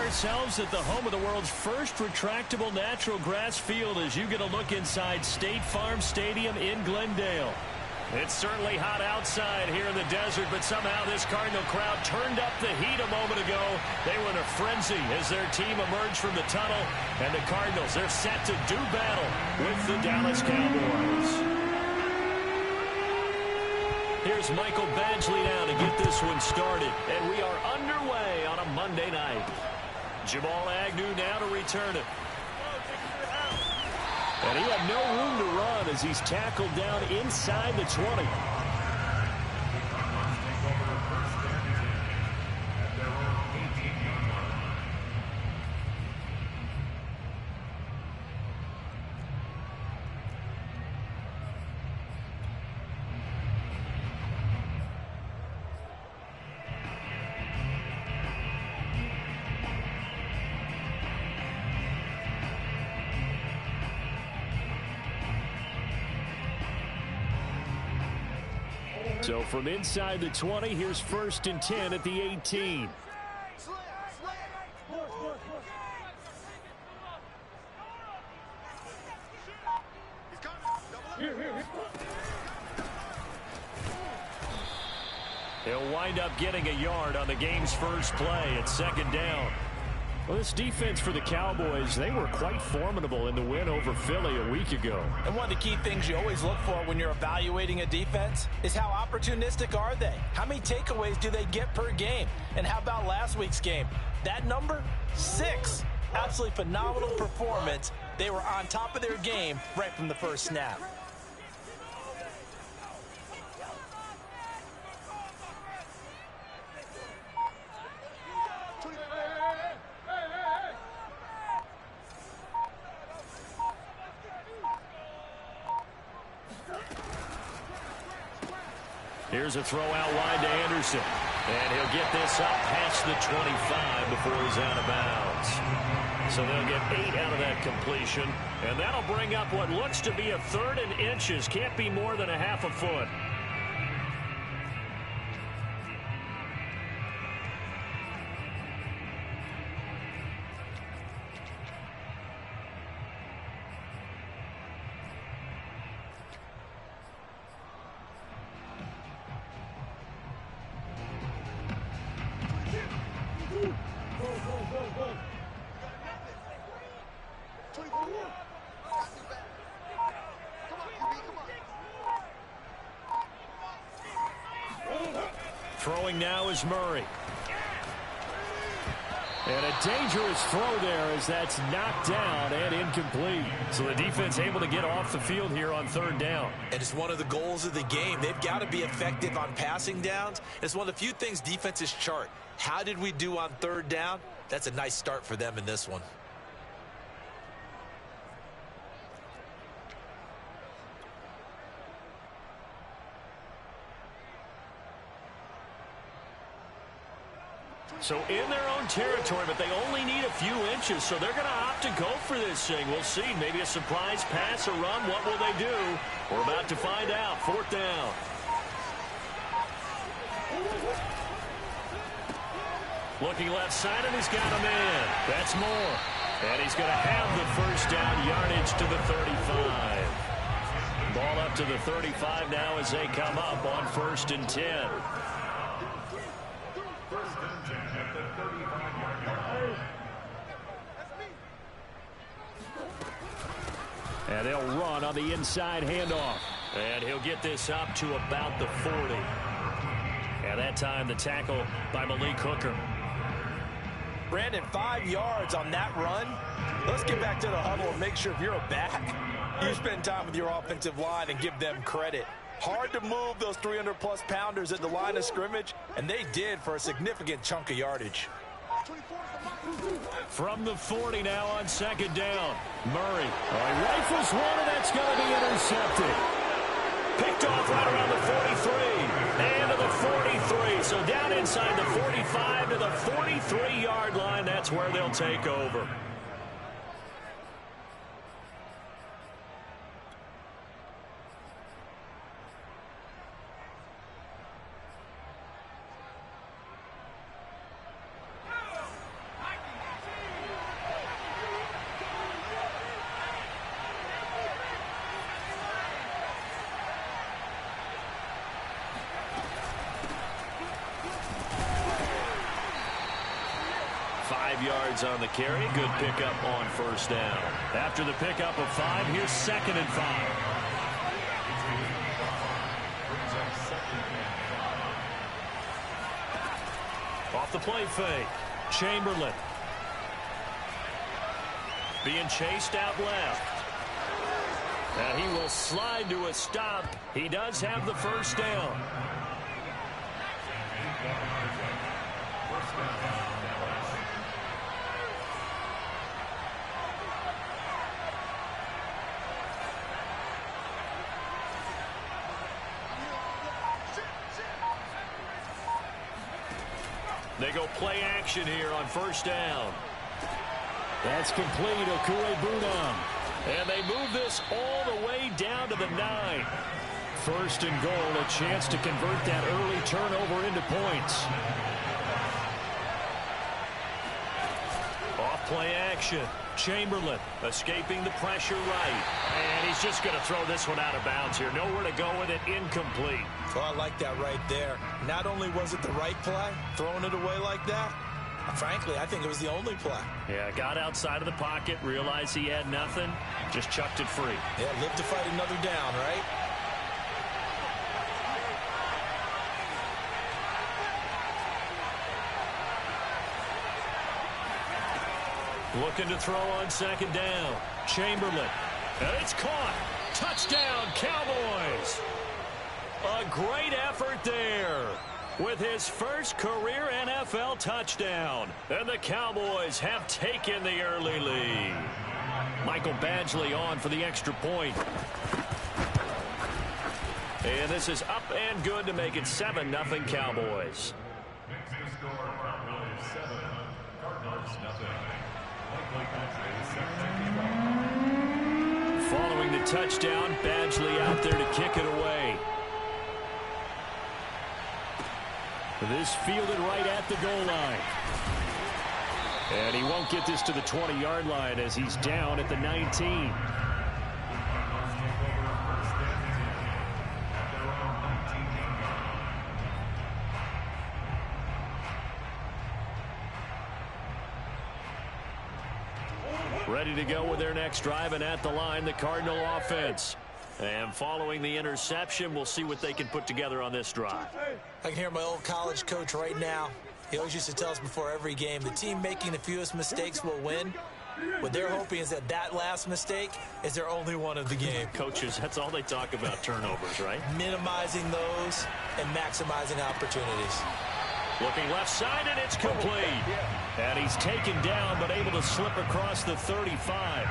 ourselves at the home of the world's first retractable natural grass field as you get a look inside State Farm Stadium in Glendale. It's certainly hot outside here in the desert, but somehow this Cardinal crowd turned up the heat a moment ago. They were in a frenzy as their team emerged from the tunnel, and the Cardinals, they're set to do battle with the Dallas Cowboys. Here's Michael Badgley now to get this one started, and we are underway on a Monday night. Jamal Agnew now to return it. And he had no room to run as he's tackled down inside the 20. So from inside the 20, here's 1st and 10 at the 18. He'll wind up getting a yard on the game's first play at 2nd down. Well, this defense for the Cowboys, they were quite formidable in the win over Philly a week ago. And one of the key things you always look for when you're evaluating a defense is how opportunistic are they? How many takeaways do they get per game? And how about last week's game? That number? 6. Absolutely phenomenal performance. They were on top of their game right from the first snap. Here's a throw out wide to Anderson. And he'll get this up past the 25 before he's out of bounds. So they'll get 8 out of that completion. And that'll bring up what looks to be a 3rd and inches. Can't be more than a half a foot. Throwing now is Murray. And a dangerous throw there as that's knocked down and incomplete. So the defense able to get off the field here on 3rd down. And it's one of the goals of the game. They've got to be effective on passing downs. It's one of the few things defenses chart. How did we do on 3rd down? That's a nice start for them in this one. So in their own territory, but they only need a few inches, so they're going to opt to go for this thing. We'll see. Maybe a surprise pass or run. What will they do? We're about to find out. 4th down. Looking left side, and he's got a man. That's Moore. And he's going to have the 1st down yardage to the 35. Ball up to the 35 now as they come up on 1st and 10. And they'll run on the inside handoff. And he'll get this up to about the 40. And that time the tackle by Malik Hooker. Brandon, 5 yards on that run. Let's get back to the huddle and make sure if you're a back, you spend time with your offensive line and give them credit. Hard to move those 300-plus pounders at the line of scrimmage, and they did for a significant chunk of yardage. From the 40 now on 2nd down. Murray. He rifles one, and that's going to be intercepted. Picked off right around the 43. And to the 43. So down inside the 45 to the 43-yard line. That's where they'll take over. 5 yards on the carry. Good pickup on first down. After the pickup of 5, here's 2nd and 5. Off the play fake. Chamberlain. Being chased out left. And he will slide to a stop. He does have the first down. They go play action here on first down. That's complete. Okue-Bunam. And they move this all the way down to the 9. First and goal, a chance to convert that early turnover into points. Off play action. Chamberlain escaping the pressure right. And he's just going to throw this one out of bounds here. Nowhere to go with it. Incomplete. Well, I like that right there. Not only was it the right play, throwing it away like that, frankly, I think it was the only play. Yeah, got outside of the pocket, realized he had nothing, just chucked it free. Yeah, live to fight another down, right? Looking to throw on second down. Chamberlain. And it's caught. Touchdown, Cowboys. A great effort there with his first career NFL touchdown. And the Cowboys have taken the early lead. Michael Badgley on for the extra point. And this is up and good to make it 7-0 Cowboys. Following the touchdown, Badgley out there to kick it away. This fielded right at the goal line. And he won't get this to the 20-yard line as he's down at the 19. Ready to go with their next drive, and at the line, the Cardinal offense. And following the interception, we'll see what they can put together on this drive. I can hear my old college coach right now. He always used to tell us before every game, the team making the fewest mistakes will win. What they're hoping is that that last mistake is their only one of the game. Coaches, that's all they talk about, turnovers, right? Minimizing those and maximizing opportunities. Looking left side, and it's complete. And he's taken down, but able to slip across the 35.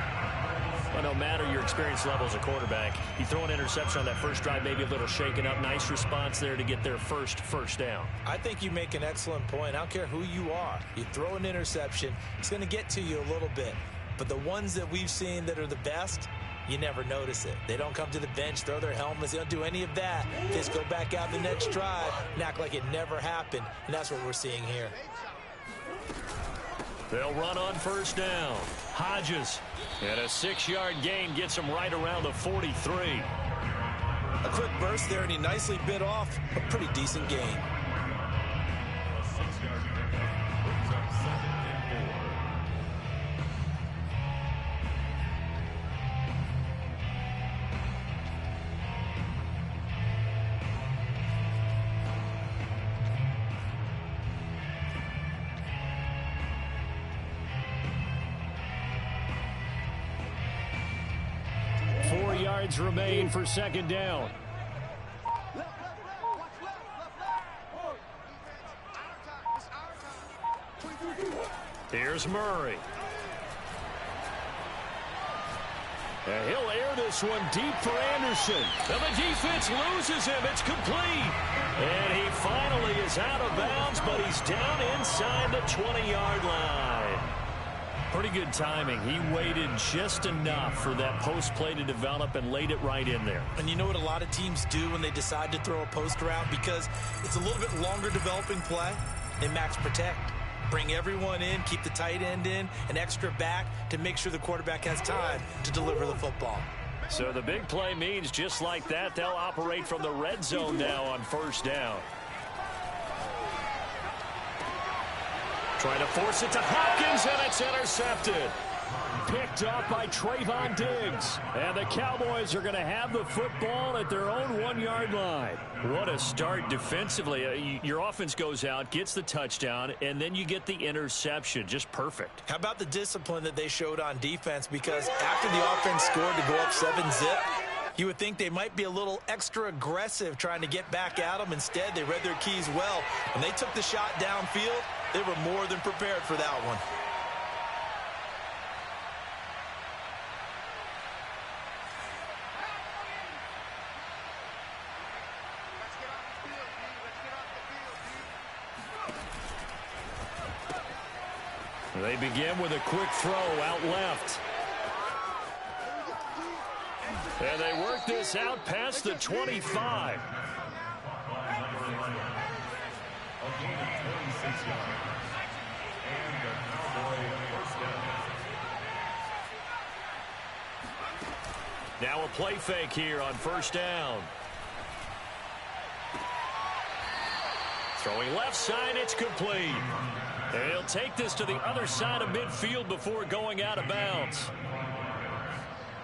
Well, no matter your experience level as a quarterback, you throw an interception on that first drive, maybe a little shaken up. Nice response there to get their first down. I think you make an excellent point. I don't care who you are. You throw an interception, it's going to get to you a little bit. But the ones that we've seen that are the best, you never notice it. They don't come to the bench, throw their helmets. They don't do any of that. They just go back out the next drive and act like it never happened. And that's what we're seeing here. They'll run on first down. Hodges. And a 6-yard gain gets him right around the 43. A quick burst there, and he nicely bit off a pretty decent gain. Remain for second down. Here's Murray. And he'll air this one deep for Anderson. And the defense loses him. It's complete. And he finally is out of bounds, but he's down inside the 20-yard line. Pretty good timing. He waited just enough for that post play to develop and laid it right in there. And you know what a lot of teams do when they decide to throw a post route? Because it's a little bit longer developing play. They max protect. Bring everyone in, keep the tight end in, an extra back to make sure the quarterback has time to deliver the football. So the big play means just like that, they'll operate from the red zone now on first down. Trying to force it to Hopkins, and it's intercepted. Picked off by Trayvon Diggs. And the Cowboys are going to have the football at their own 1-yard line. What a start defensively. Your offense goes out, gets the touchdown, and then you get the interception. Just perfect. How about the discipline that they showed on defense? Because after the offense scored to go up 7-zip, you would think they might be a little extra aggressive trying to get back at them. Instead, they read their keys well. When they took the shot downfield, they were more than prepared for that one. They begin with a quick throw out left. And they work this out past the 25. Now a play fake here on first down. Throwing left side, it's complete. And he'll take this to the other side of midfield before going out of bounds.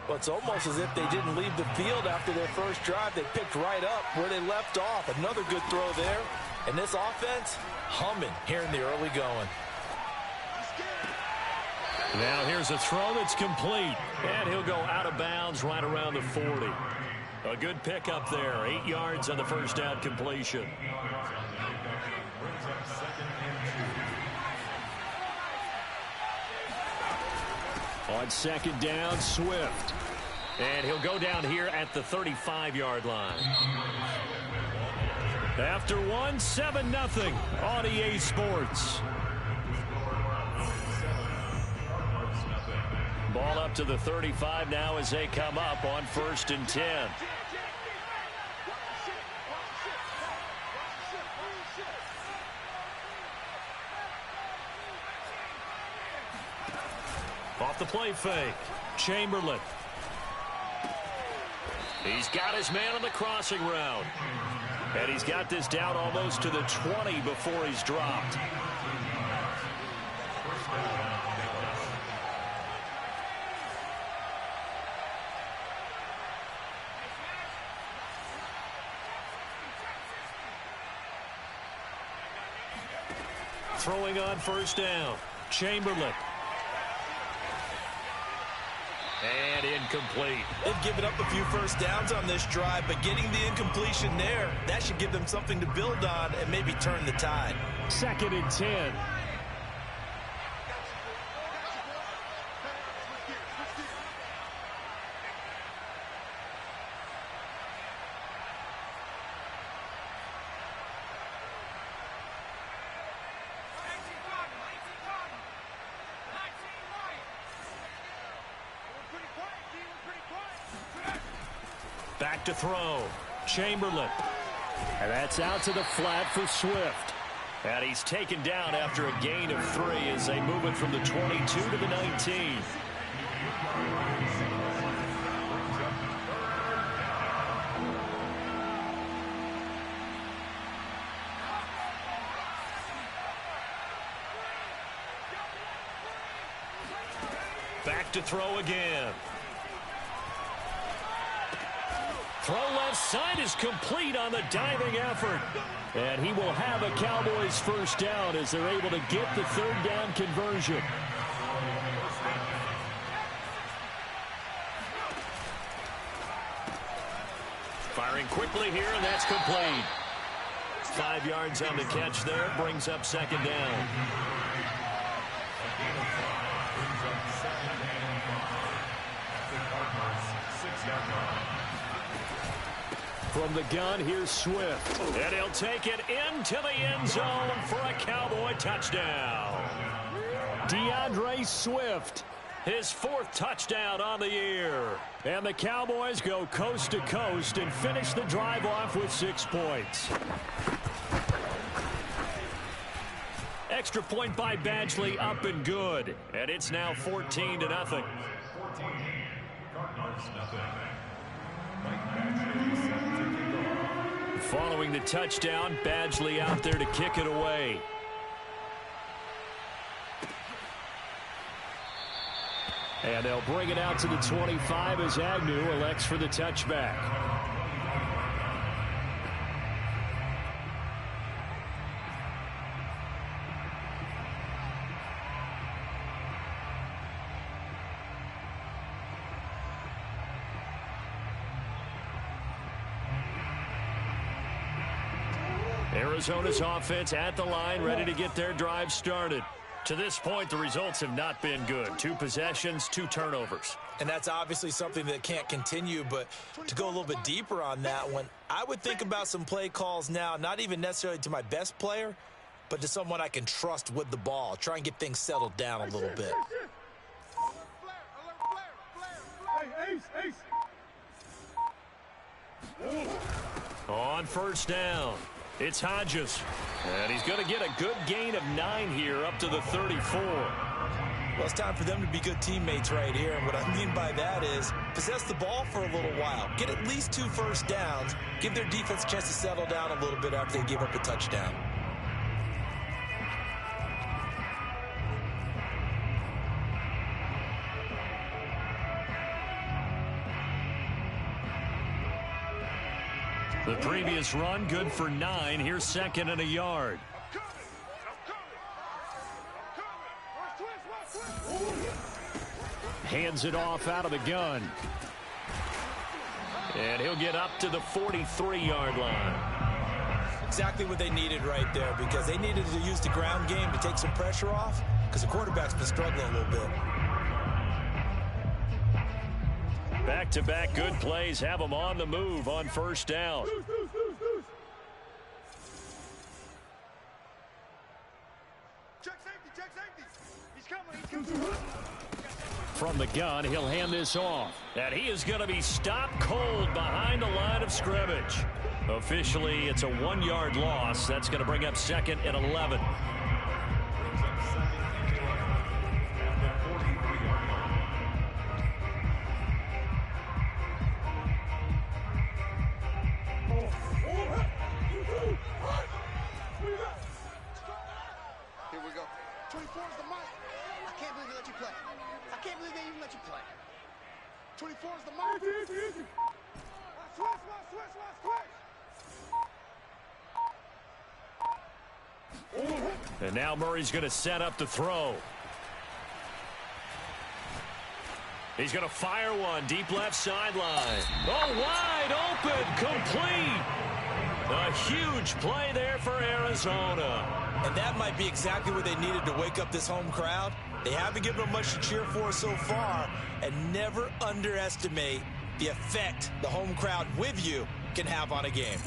Well, it's almost as if they didn't leave the field after their first drive. They picked right up where they left off. Another good throw there. And this offense, humming here in the early going. Now here's a throw that's complete. And he'll go out of bounds right around the 40. A good pickup there. 8 yards on the first down completion. On second down, Swift. And he'll go down here at the 35-yard line. After one, 7-0 on EA Sports. Ball up to the 35 now as they come up on 1st and 10. Off the play fake, Chamberlain. He's got his man on the crossing route. And he's got this down almost to the 20 before he's dropped. Throwing on first down, Chamberlain. And incomplete. They've given up a few first downs on this drive, but getting the incompletion there, that should give them something to build on and maybe turn the tide. 2nd and 10. Back to throw. Chamberlain. And that's out to the flat for Swift. And he's taken down after a gain of 3 as they move it from the 22 to the 19. Back to throw again. Throw left side is complete on the diving effort. And he will have a Cowboys first down as they're able to get the 3rd down conversion. Firing quickly here, and that's complete. 5 yards on the catch there, brings up 2nd down. From the gun, here's Swift. And he'll take it into the end zone for a Cowboy touchdown. DeAndre Swift, his 4th touchdown on the year. And the Cowboys go coast to coast and finish the drive off with 6 points. Extra point by Badgley, up and good. And it's now 14-0. Following the touchdown, Badgley out there to kick it away. And they'll bring it out to the 25 as Agnew elects for the touchback. Arizona's offense at the line, ready to get their drive started. To this point, the results have not been good. 2 possessions, 2 turnovers. And that's obviously something that can't continue, but to go a little bit deeper on that one, I would think about some play calls now, not even necessarily to my best player, but to someone I can trust with the ball. Try and get things settled down a little bit. On first down, it's Hodges. And he's going to get a good gain of 9 here up to the 34. Well, it's time for them to be good teammates right here. And what I mean by that is possess the ball for a little while. Get at least 2 first downs. Give their defense a chance to settle down a little bit after they give up a touchdown. The previous run, good for 9. Here's 2nd and a yard. Hands it off out of the gun. And he'll get up to the 43-yard line. Exactly what they needed right there, because they needed to use the ground game to take some pressure off, because the quarterback's been struggling a little bit. Back-to-back good plays have them on the move on first down. Check safety. He's coming. From the gun, he'll hand this off. And he is going to be stopped cold behind the line of scrimmage. Officially, it's a 1-yard loss. That's going to bring up 2nd and 11. And now Murray's going to set up the throw. He's going to fire one deep left sideline. Oh, wide open, complete. A huge play there for Arizona. And that might be exactly what they needed to wake up this home crowd. They haven't given them much to cheer for so far, and never underestimate the effect the home crowd with you can have on a game.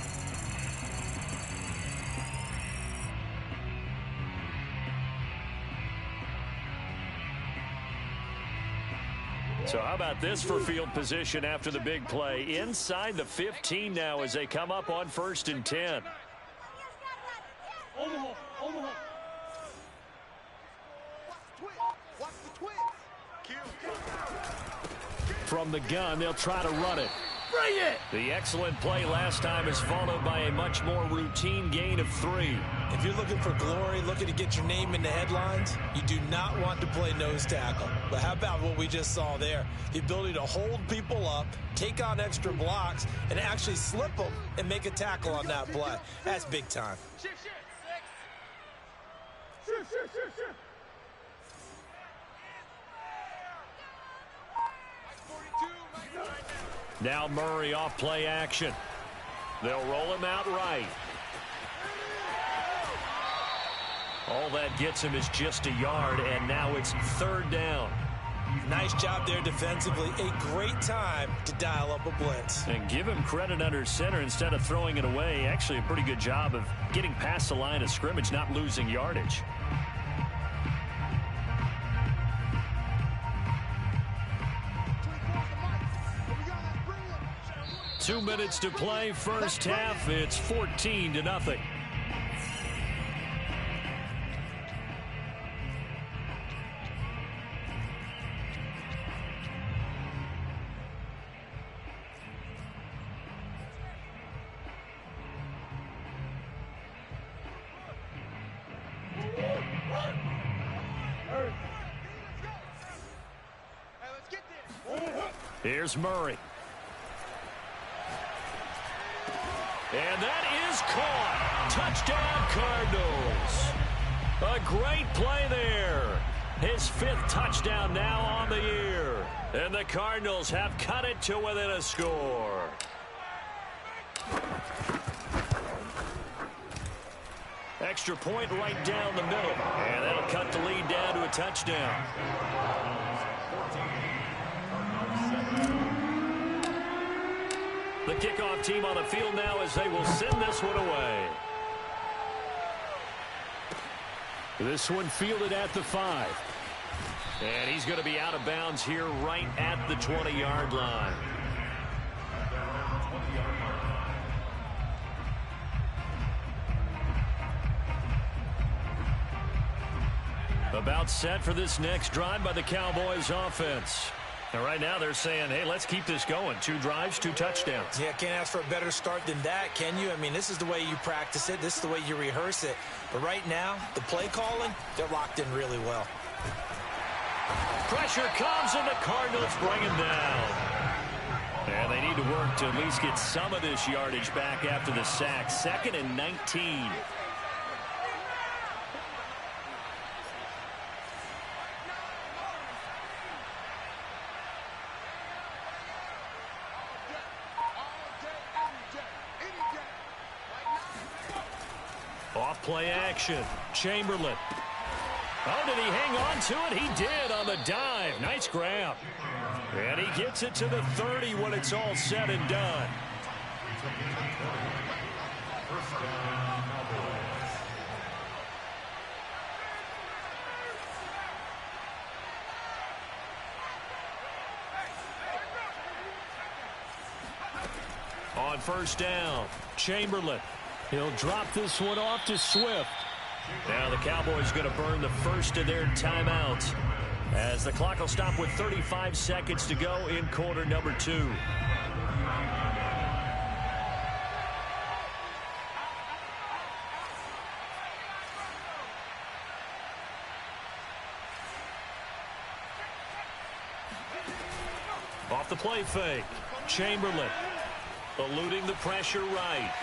So how about this for field position after the big play? Inside the 15 now as they come up on 1st and 10. From the gun, they'll try to run it. Bring it! The excellent play last time is followed by a much more routine gain of 3. If you're looking for glory, looking to get your name in the headlines, you do not want to play nose tackle. But how about what we just saw there? The ability to hold people up, take on extra blocks, and actually slip them and make a tackle on that play. That's big time. Now Murray off play action. They'll roll him out right. All that gets him is just a yard, and now it's 3rd down. Nice job there defensively. A great time to dial up a blitz. And give him credit under center instead of throwing it away. Actually a pretty good job of getting past the line of scrimmage, not losing yardage. Two minutes to play, first half. It's 14-0. Here's Murray. And that is caught. Touchdown, Cardinals. A great play there. His 5th touchdown now on the year. And the Cardinals have cut it to within a score. Extra point right down the middle. And that'll cut the lead down to a touchdown. The kickoff team on the field now as they will send this one away. This one fielded at the 5. And he's going to be out of bounds here right at the 20-yard line. About set for this next drive by the Cowboys offense. And right now they're saying, hey, let's keep this going. 2 drives, 2 touchdowns. Yeah, can't ask for a better start than that, can you? I mean, this is the way you practice it. This is the way you rehearse it. But right now, the play calling, they're locked in really well. Pressure comes, and the Cardinals bring him down. And they need to work to at least get some of this yardage back after the sack. 2nd and 19. Off play action. Chamberlain. Oh, did he hang on to it? He did on the dive. Nice grab. And he gets it to the 30 when it's all said and done. On first down, Chamberlain. He'll drop this one off to Swift. Now the Cowboys going to burn the first of their timeouts as the clock will stop with 35 seconds to go in quarter number 2. Off the play fake. Chamberlain eluding the pressure right.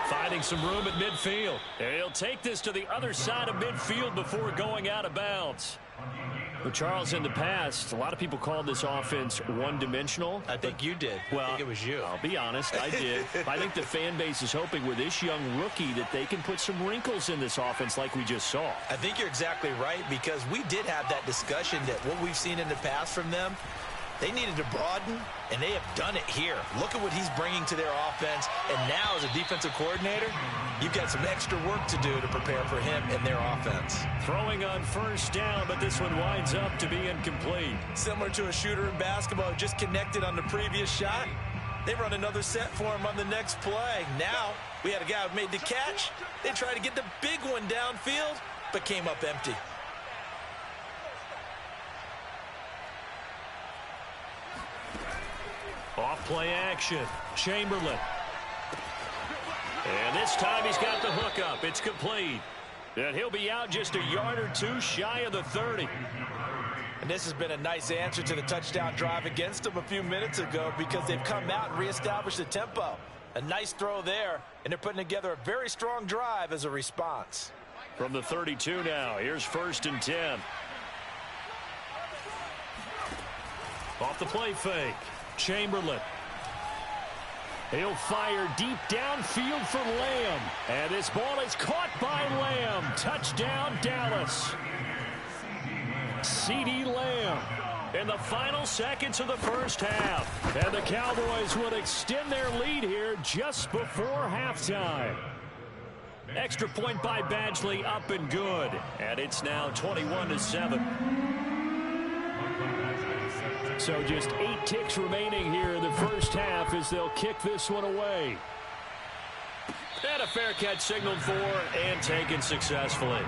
Finding some room at midfield. And he'll take this to the other side of midfield before going out of bounds. But Charles, in the past, a lot of people called this offense one-dimensional. I think you did. Well, I think it was you. I'll be honest, I did. I think the fan base is hoping with this young rookie that they can put some wrinkles in this offense like we just saw. I think you're exactly right, because we did have that discussion that what we've seen in the past from them, they needed to broaden, and they have done it here. Look at what he's bringing to their offense, and now as a defensive coordinator, you've got some extra work to do to prepare for him and their offense. Throwing on first down, but this one winds up to be incomplete. Similar to a shooter in basketball who just connected on the previous shot. They run another set for him on the next play. Now, we had a guy who made the catch. They tried to get the big one downfield, but came up empty. Off play action. Chamberlain. And this time he's got the hook up. It's complete. And he'll be out just a yard or two shy of the 30. And this has been a nice answer to the touchdown drive against them a few minutes ago, because they've come out and reestablished the tempo. A nice throw there, and they're putting together a very strong drive as a response. From the 32 now, here's 1st and 10. Off the play fake. Chamberlain. He'll fire deep downfield for Lamb. And this ball is caught by Lamb. Touchdown, Dallas. CeeDee Lamb in the final seconds of the first half. And the Cowboys will extend their lead here just before halftime. Extra point by Badgley, up and good. And it's now 21-7. So just 8 ticks remaining here in the first half as they'll kick this one away. And a fair catch signaled for and taken successfully.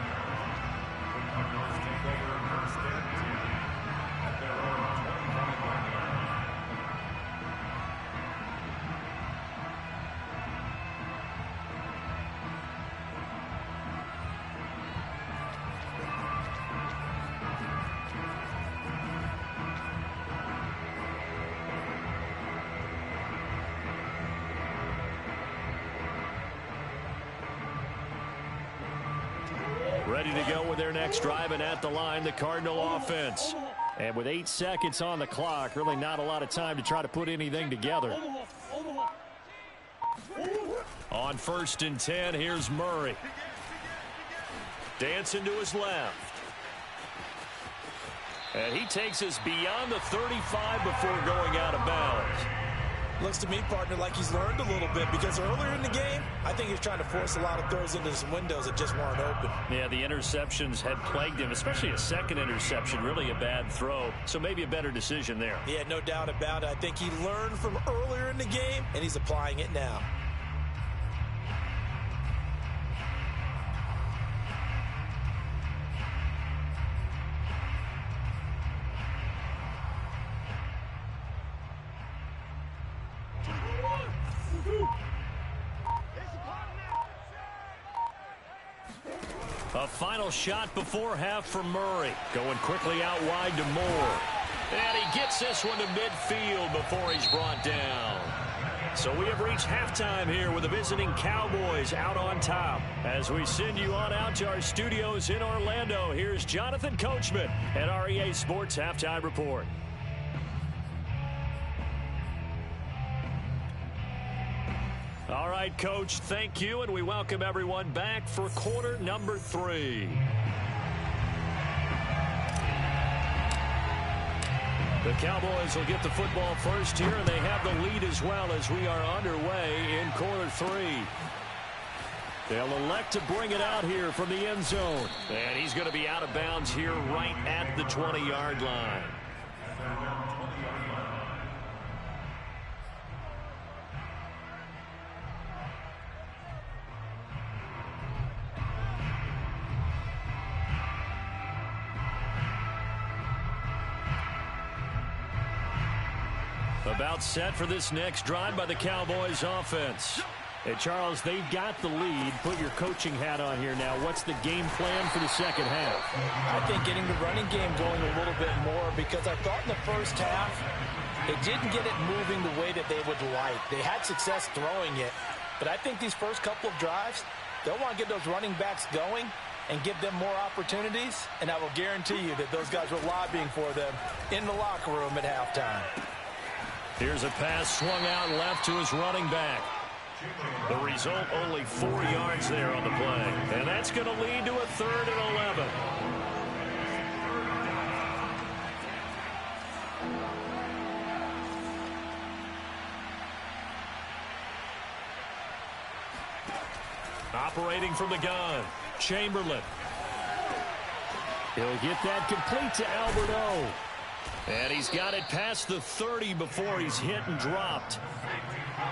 Ready to go with their next drive, and at the line, the Cardinal offense. And with 8 seconds on the clock, really not a lot of time to try to put anything together. On 1st and 10, here's Murray. Dancing to his left. And he takes us beyond the 35 before going out of bounds. Looks to me, partner, like he's learned a little bit, because earlier in the game, I think he was trying to force a lot of throws into some windows that just weren't open. Yeah, the interceptions had plagued him, especially a second interception, really a bad throw. So maybe a better decision there. Yeah, no doubt about it. I think he learned from earlier in the game, and he's applying it now. A final shot before half for Murray. Going quickly out wide to Moore. And he gets this one to midfield before he's brought down. So we have reached halftime here with the visiting Cowboys out on top. As we send you on out to our studios in Orlando, here's Jonathan Coachman at REA Sports Halftime Report. All right, Coach, thank you, and we welcome everyone back for quarter number 3. The Cowboys will get the football first here, and they have the lead as well as we are underway in quarter 3. They'll elect to bring it out here from the end zone. And he's going to be out of bounds here right at the 20-yard line. About set for this next drive by the Cowboys offense. Hey, Charles, they've got the lead. Put your coaching hat on here now. What's the game plan for the second half? I think getting the running game going a little bit more, because I thought in the first half they didn't get it moving the way that they would like. They had success throwing it, but I think these first couple of drives, they'll want to get those running backs going and give them more opportunities, and I will guarantee you that those guys were lobbying for them in the locker room at halftime. Here's a pass swung out left to his running back. The result, only 4 yards there on the play. And that's going to lead to a 3rd and 11. Operating from the gun, Chamberlain. He'll get that complete to Alberto. And he's got it past the 30 before he's hit and dropped.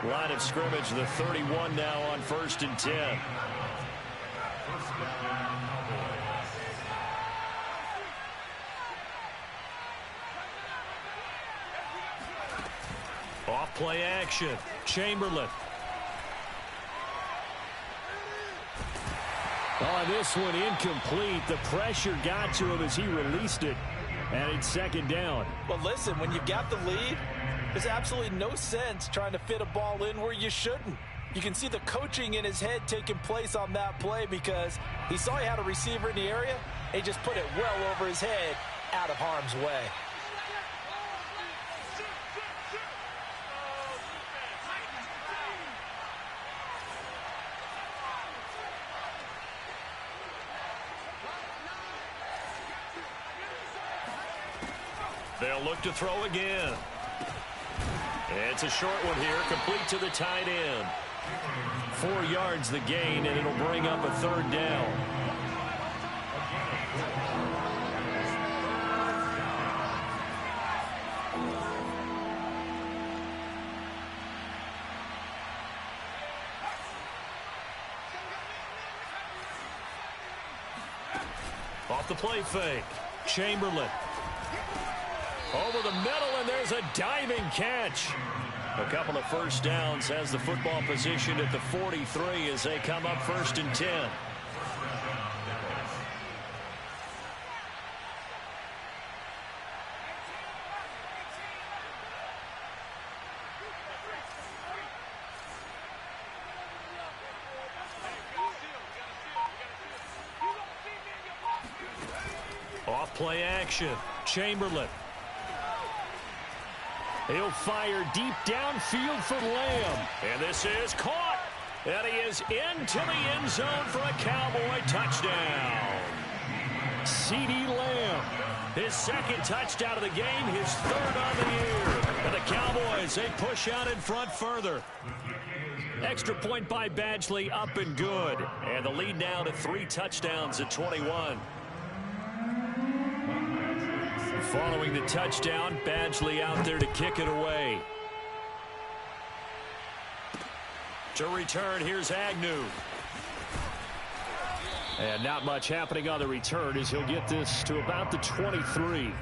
Line of scrimmage, the 31 now on 1st and 10. Off play action, Chamberlain. Oh, this one incomplete. The pressure got to him as he released it. And it's 2nd down. Well, listen, when you've got the lead, there's absolutely no sense trying to fit a ball in where you shouldn't. You can see the coaching in his head taking place on that play, because he saw he had a receiver in the area. He just put it well over his head, out of harm's way. They'll look to throw again. It's a short one here, complete to the tight end. 4 yards the gain, and it'll bring up a 3rd down. Off the play fake, Chamberlain. Over the middle, and there's a diving catch. A couple of first downs, has the football positioned at the 43 as they come up 1st and 10. Play action. Chamberlain. He'll fire deep downfield for Lamb. And this is caught. And he is into the end zone for a Cowboy touchdown. CeeDee Lamb, his second touchdown of the game, his third on the year. And the Cowboys, they push out in front further. Extra point by Badgley, up and good. And the lead now to 3 touchdowns at 21. Following the touchdown, Badgley out there to kick it away. To return, here's Agnew. And not much happening on the return as he'll get this to about the 23.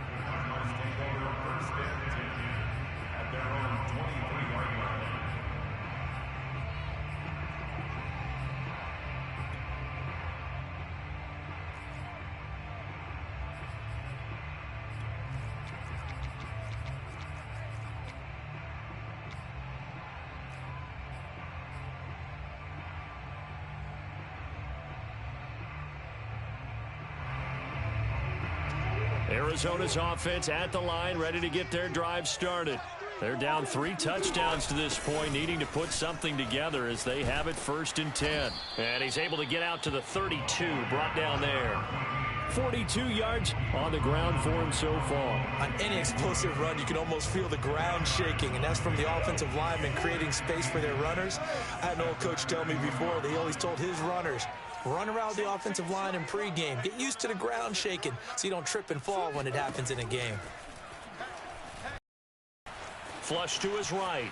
Arizona's offense at the line, ready to get their drive started. They're down 3 touchdowns to this point, needing to put something together as they have it 1st and 10. And he's able to get out to the 32, brought down there. 42 yards on the ground for him so far. On any explosive run, you can almost feel the ground shaking, and that's from the offensive linemen creating space for their runners. I had an old coach tell me before that he always told his runners, run around the offensive line in pregame. Get used to the ground shaking so you don't trip and fall when it happens in a game. Flush to his right.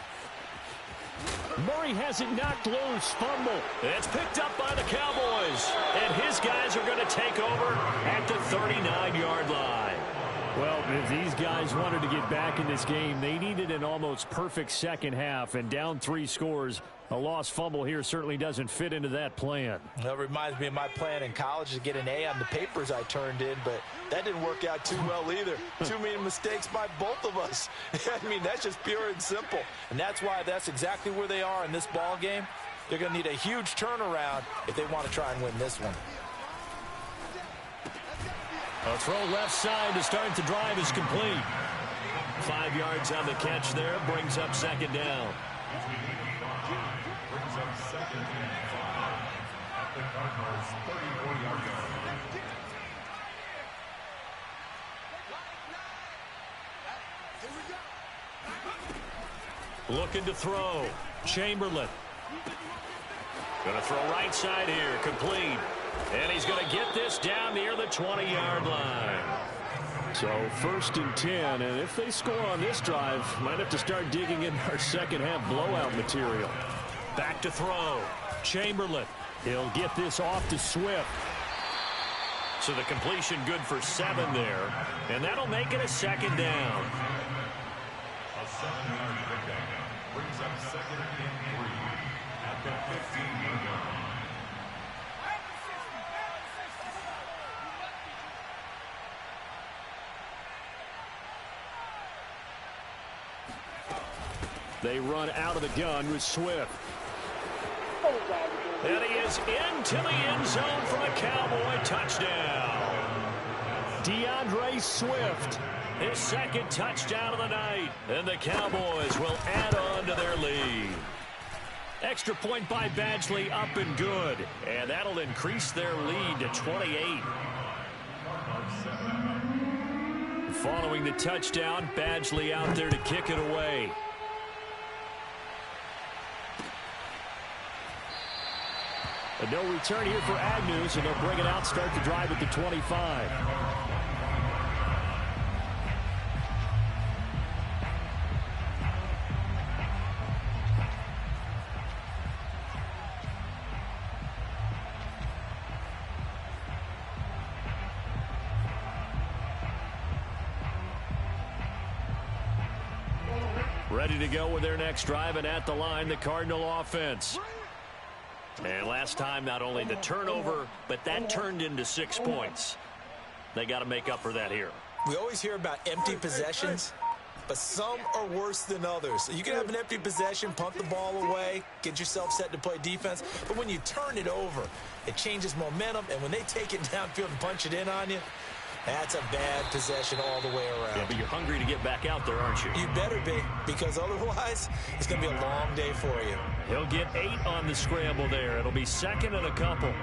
Murray has it knocked loose. Fumble. It's picked up by the Cowboys. And his guys are going to take over at the 39-yard line. Well, if these guys wanted to get back in this game, they needed an almost perfect second half. And down 3 scores, a lost fumble here certainly doesn't fit into that plan. That reminds me of my plan in college to get an A on the papers I turned in, but that didn't work out too well either. Too many mistakes by both of us. I mean, that's just pure and simple. And that's why that's exactly where they are in this ball game. They're going to need a huge turnaround if they want to try and win this one. A throw left side to start the drive is complete. 5 yards on the catch there, brings up 2nd down. Looking to throw. Chamberlain. Going to throw right side here. Complete. And he's going to get this down near the 20-yard line. So 1st and 10. And if they score on this drive, might have to start digging in our second half blowout material. Back to throw. Chamberlain. He'll get this off to Swift. So the completion good for 7 there. And that'll make it a 2nd down. A 7-yard pickup brings up 2nd and 3 at the 15-yard line. They run out of the gun with Swift. And he is into the end zone for a Cowboy touchdown. DeAndre Swift, his 2nd touchdown of the night. And the Cowboys will add on to their lead. Extra point by Badgley, up and good. And that'll increase their lead to 28. Following the touchdown, Badgley out there to kick it away. A no return here for Agnew, so they'll bring it out, start the drive at the 25. Ready to go with their next drive, and at the line, the Cardinal offense. And last time, not only the turnover, but that turned into 6 points. They got to make up for that here. We always hear about empty possessions, but some are worse than others. So you can have an empty possession, punt the ball away, get yourself set to play defense. But when you turn it over, it changes momentum. And when they take it downfield and punch it in on you, That's a bad possession all the way around. Yeah, but you're hungry to get back out there, aren't you? You better be, because otherwise it's going to be a long day for you. He'll get 8 on the scramble there. It'll be second and a couple.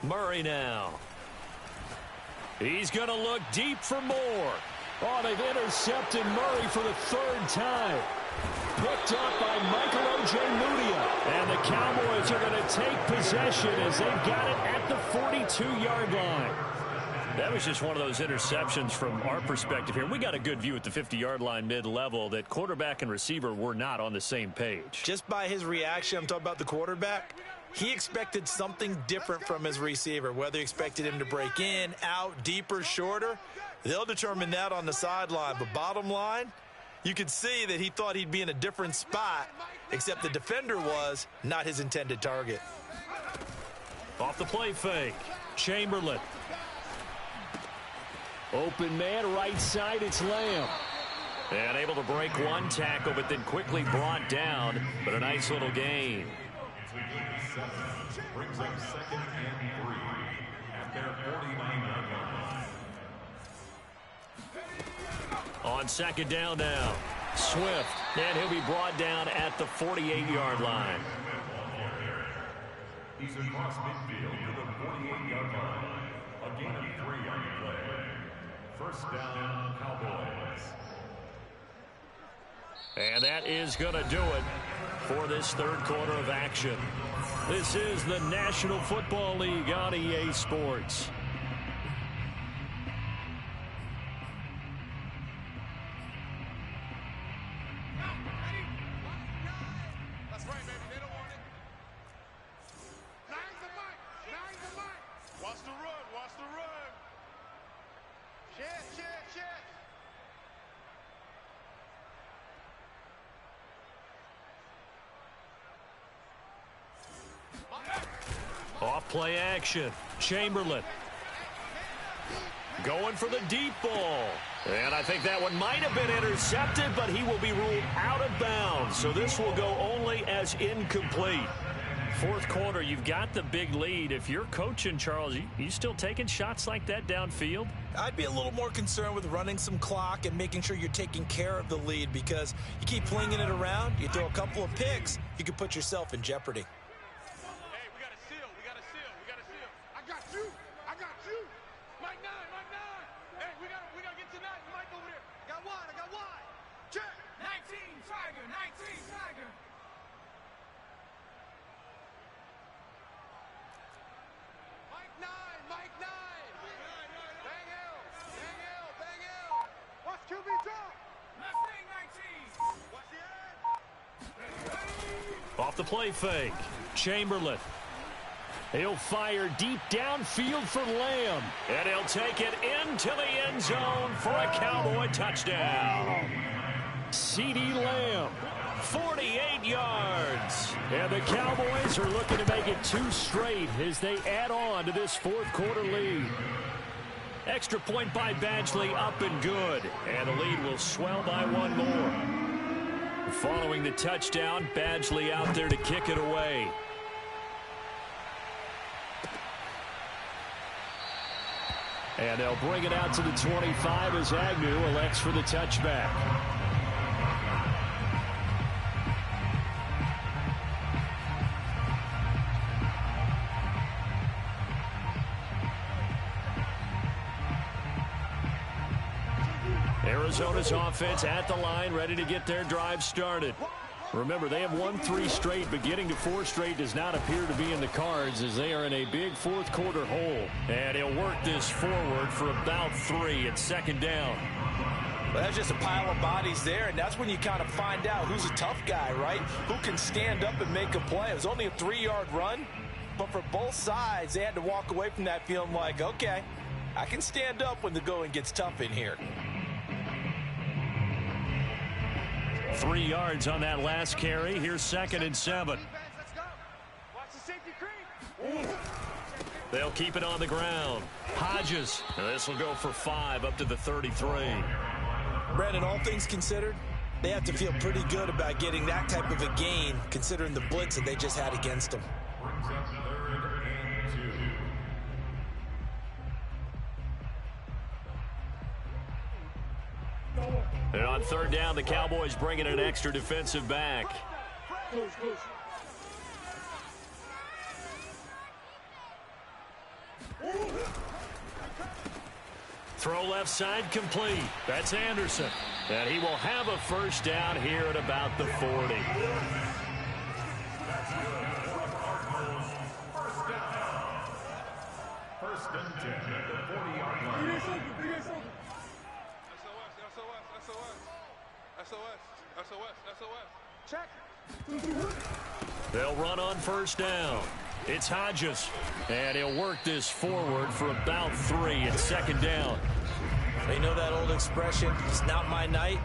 Murray now. He's going to look deep for more. Oh, they've intercepted Murray for the 3rd time. Picked up by Michael Ojemudia. And the Cowboys are going to take possession as they've got it at the 42-yard line. That was just one of those interceptions from our perspective here. We got a good view at the 50-yard line mid-level that quarterback and receiver were not on the same page. Just by his reaction, I'm talking about the quarterback, he expected something different from his receiver. Whether he expected him to break in, out, deeper, shorter, they'll determine that on the sideline. But bottom line, you could see that he thought he'd be in a different spot, except the defender was not his intended target. Off the play fake, Chamberlain. Open man, right side, it's Lamb. And able to break one tackle, but then quickly brought down. But a nice little gain. Brings up second and 3 at their 49-yard line. On second down now, Swift. And he'll be brought down at the 48-yard line. He's across midfield to the 48-yard line. A gain of 3 on the play. First down, Cowboys. And that is going to do it for this 3rd quarter of action. This is the National Football League on EA Sports. That's right, baby. They don't want it. Nine the mic. Nine the mic. Watch the run. Watch the run. Shit. Off play action. Chamberlain. Going for the deep ball. And I think that one might have been intercepted, but he will be ruled out of bounds. So this will go only as incomplete. 4th quarter, you've got the big lead. If you're coaching, Charles, you still taking shots like that downfield? I'd be a little more concerned with running some clock and making sure you're taking care of the lead, because you keep flinging it around, you throw a couple of picks, you could put yourself in jeopardy. I got you. Mike 9. Hey, we gotta get to 9. Mike over there. I got wide. Check. 19, Tiger. 19, Tiger. Mike 9. Bang L. Watch QB drop. Left wing 19. Watch the edge. Off the play fake. Chamberlain. He'll fire deep downfield for Lamb. And he'll take it into the end zone for a Cowboy touchdown. CeeDee Lamb, 48 yards. And the Cowboys are looking to make it 2 straight as they add on to this 4th quarter lead. Extra point by Badgley, up and good. And the lead will swell by 1 more. Following the touchdown, Badgley out there to kick it away. And they'll bring it out to the 25 as Agnew elects for the touchback. Arizona's offense at the line, ready to get their drive started. Remember, they have won 3 straight, but getting to 4 straight does not appear to be in the cards as they are in a big 4th quarter hole. And he'll work this forward for about 3 at 2nd down. Well, that's just a pile of bodies there, and that's when you kind of find out who's a tough guy, right? Who can stand up and make a play. It was only a 3-yard run, but for both sides, they had to walk away from that feeling like, okay, I can stand up when the going gets tough in here. 3 yards on that last carry. Here's 2nd and 7. Watch the safety creep. They'll keep it on the ground. Hodges. This will go for 5 up to the 33. Brandon, all things considered, they have to feel pretty good about getting that type of a gain, considering the blitz that they just had against them. Brings up 3rd and 2. And on 3rd down, the Cowboys bring in an extra defensive back. Throw left side complete. That's Anderson. And he will have a 1st down here at about the 40. First and 10 at the 40-yard line. SOS. Check. They'll run on 1st down. It's Hodges. And he'll work this forward for about 3 at 2nd down. They know that old expression, it's not my night.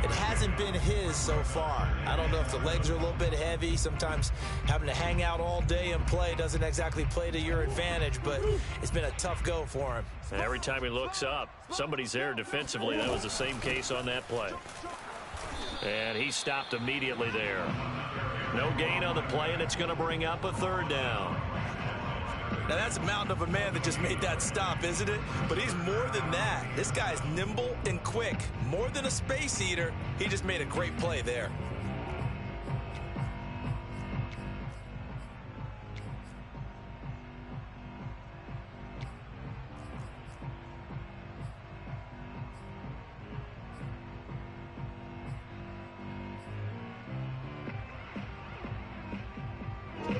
It hasn't been his so far. I don't know if the legs are a little bit heavy. Sometimes having to hang out all day and play doesn't exactly play to your advantage, but it's been a tough go for him. And every time he looks up, somebody's there defensively. That was the same case on that play. And he stopped immediately there. No gain on the play, and it's going to bring up a 3rd down. Now, that's a mountain of a man that just made that stop, isn't it? But he's more than that. This guy's nimble and quick. More than a space eater, he just made a great play there.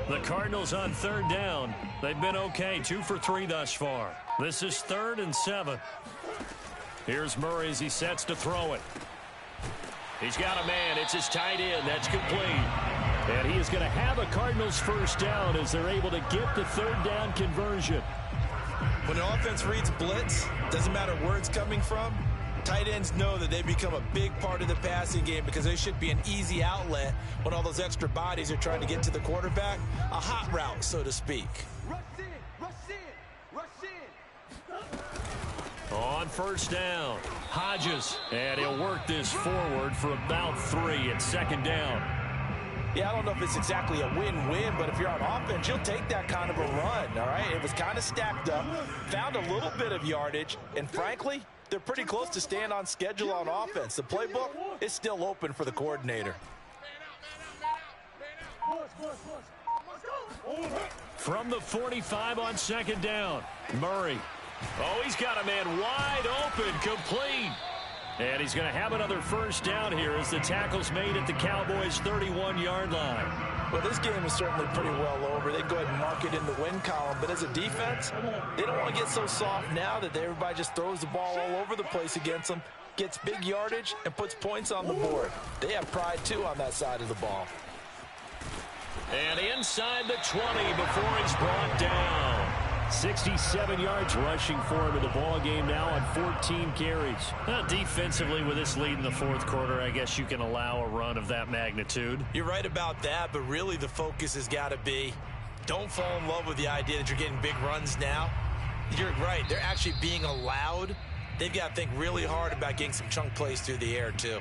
The Cardinals on 3rd down. They've been okay, 2 for 3 thus far. This is 3rd and 7. Here's Murray as he sets to throw it. He's got a man. It's his tight end. That's complete. And he is going to have a Cardinals 1st down as they're able to get the 3rd down conversion. When the offense reads blitz, doesn't matter where it's coming from, tight ends know that they become a big part of the passing game because they should be an easy outlet when all those extra bodies are trying to get to the quarterback. A hot route, so to speak. Rush in. On 1st down, Hodges. And he'll work this forward for about 3 at 2nd down. Yeah, I don't know if it's exactly a win-win, but if you're on offense, you'll take that kind of a run, all right? It was kind of stacked up, found a little bit of yardage, and frankly, they're pretty close to staying on schedule on offense. The playbook is still open for the coordinator. From the 45 on 2nd down, Murray. Oh, he's got a man wide open, complete. And he's going to have another 1st down here as the tackle's made at the Cowboys' 31-yard line. Well, this game is certainly pretty well over. They can go ahead and mark it in the win column. But as a defense, they don't want to get so soft now that everybody just throws the ball all over the place against them, gets big yardage, and puts points on the board. They have pride, too, on that side of the ball. And inside the 20 before he's brought down. 67 yards rushing for him in the ball game now on 14 carries. Defensively, with this lead in the 4th quarter, I guess you can allow a run of that magnitude. You're right about that, but really the focus has got to be don't fall in love with the idea that you're getting big runs now. You're right. They're actually being allowed. They've got to think really hard about getting some chunk plays through the air, too.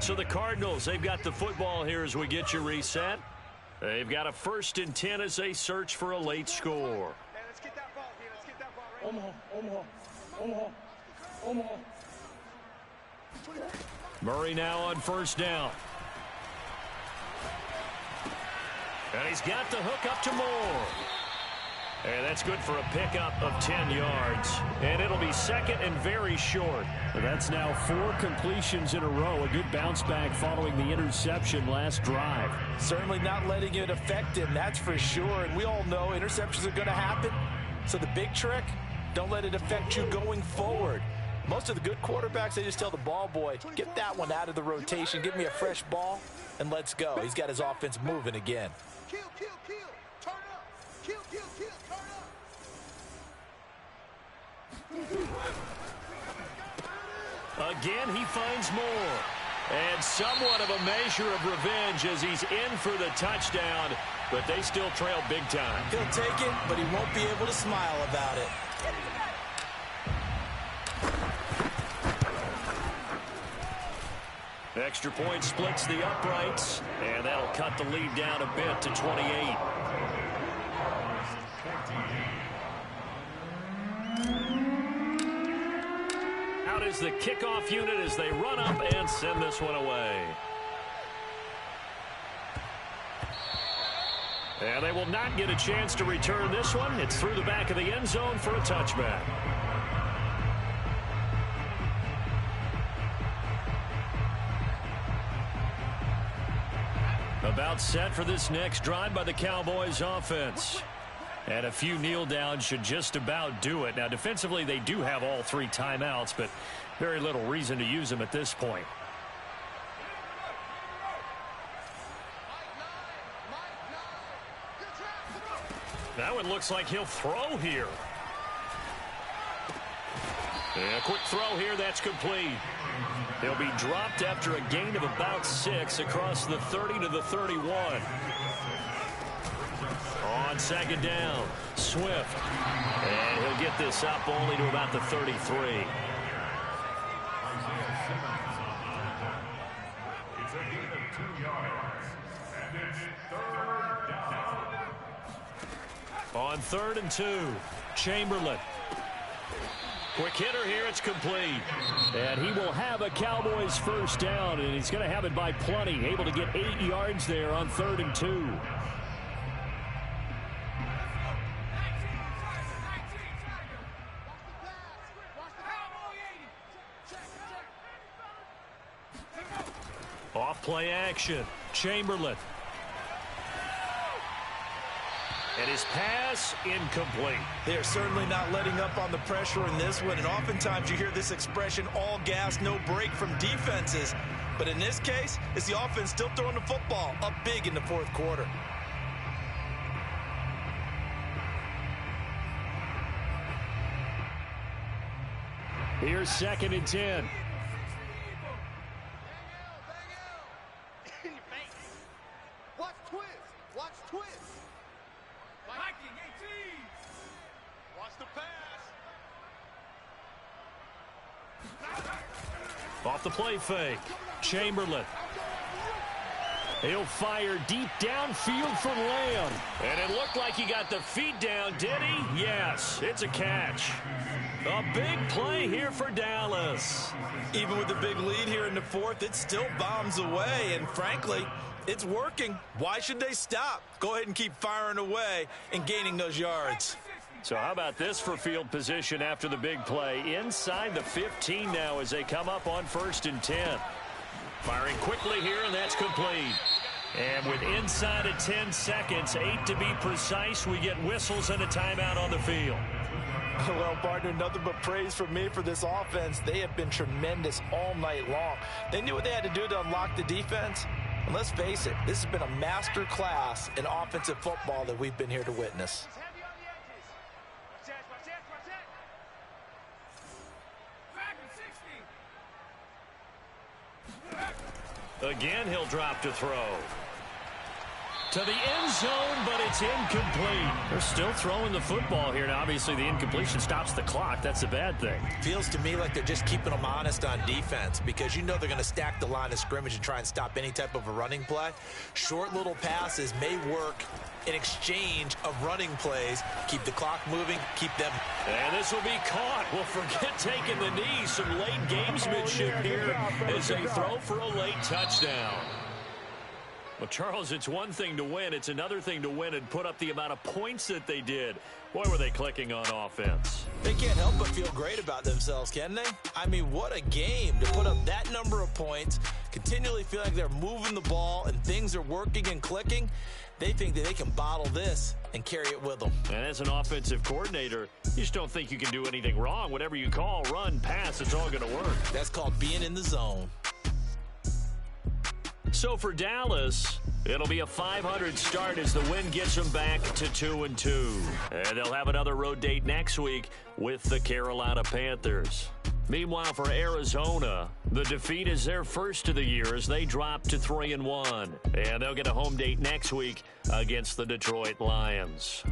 So the Cardinals, they've got the football here as we get you reset. They've got a 1st and 10 as they search for a late score. Hey, let's get that ball here. Let's get that ball right. Omaha. Murray now on 1st down. And he's got the hook up to Moore. And that's good for a pickup of 10 yards. And it'll be 2nd and very short. That's now 4 completions in a row. A good bounce back following the interception last drive. Certainly not letting it affect him, that's for sure. And we all know interceptions are going to happen. So the big trick, don't let it affect you going forward. Most of the good quarterbacks, they just tell the ball boy, get that one out of the rotation, give me a fresh ball, and let's go. He's got his offense moving again. Kill, kill, kill. Turn up. Kill, kill, kill. Turn up. Again, he finds more. And somewhat of a measure of revenge as he's in for the touchdown, but they still trail big time. He'll take it, but he won't be able to smile about it. Extra point splits the uprights, and that'll cut the lead down a bit to 28. Out is the kickoff unit as they run up and send this one away. And they will not get a chance to return this one. It's through the back of the end zone for a touchback. About set for this next drive by the Cowboys offense. And a few kneel downs should just about do it. Now, defensively, they do have all 3 timeouts, but very little reason to use them at this point. That one looks like he'll throw here. And a quick throw here, that's complete. He'll be dropped after a gain of about 6 across the 30 to the 31. On second down, Swift. And he'll get this up only to about the 33. It's a gain of 2 yards. And it's 3rd down. On 3rd and 2, Chamberlain. Quick hitter here, it's complete. And he will have a Cowboys first down, and he's going to have it by plenty. Able to get 8 yards there on 3rd and 2. Off play action, Chamberlain. And his pass incomplete. They're certainly not letting up on the pressure in this one, and oftentimes you hear this expression, all gas, no break from defenses. But in this case, it's the offense still throwing the football up big in the 4th quarter. Here's 2nd and 10. Watch twist. Watch twist. Viking 18. Watch the pass. Off the play fake, Chamberlain. He'll fire deep downfield for Lamb. And it looked like he got the feet down, did he? Yes, it's a catch. A big play here for Dallas. Even with the big lead here in the 4th, it still bombs away, and frankly, it's working. Why should they stop? Go ahead and keep firing away and gaining those yards. So how about this for field position after the big play? Inside the 15 now as they come up on 1st and 10. Firing quickly here, and that's complete. And with inside of 10 seconds, 8 to be precise, we get whistles and a timeout on the field. Well, partner, nothing but praise from me for this offense. They have been tremendous all night long. They knew what they had to do to unlock the defense. And let's face it, this has been a master class in offensive football that we've been here to witness. Again, he'll drop to throw. To the end zone, but it's incomplete. They're still throwing the football here. Now, obviously, the incompletion stops the clock. That's a bad thing. Feels to me like they're just keeping them honest on defense because you know they're going to stack the line of scrimmage and try and stop any type of a running play. Short little passes may work in exchange of running plays. Keep the clock moving, keep them. And this will be caught. Well, forget taking the knee. Some late gamesmanship here as they throw for a late touchdown. Well, Charles, it's one thing to win. It's another thing to win and put up the amount of points that they did. Boy, were they clicking on offense. They can't help but feel great about themselves, can they? I mean, what a game to put up that number of points, continually feel like they're moving the ball and things are working and clicking. They think that they can bottle this and carry it with them. And as an offensive coordinator, you just don't think you can do anything wrong. Whatever you call, run, pass, it's all going to work. That's called being in the zone. So for Dallas, it'll be a 500 start as the win gets them back to 2-2. And they'll have another road date next week with the Carolina Panthers. Meanwhile, for Arizona, the defeat is their first of the year as they drop to 3-1. And they'll get a home date next week against the Detroit Lions.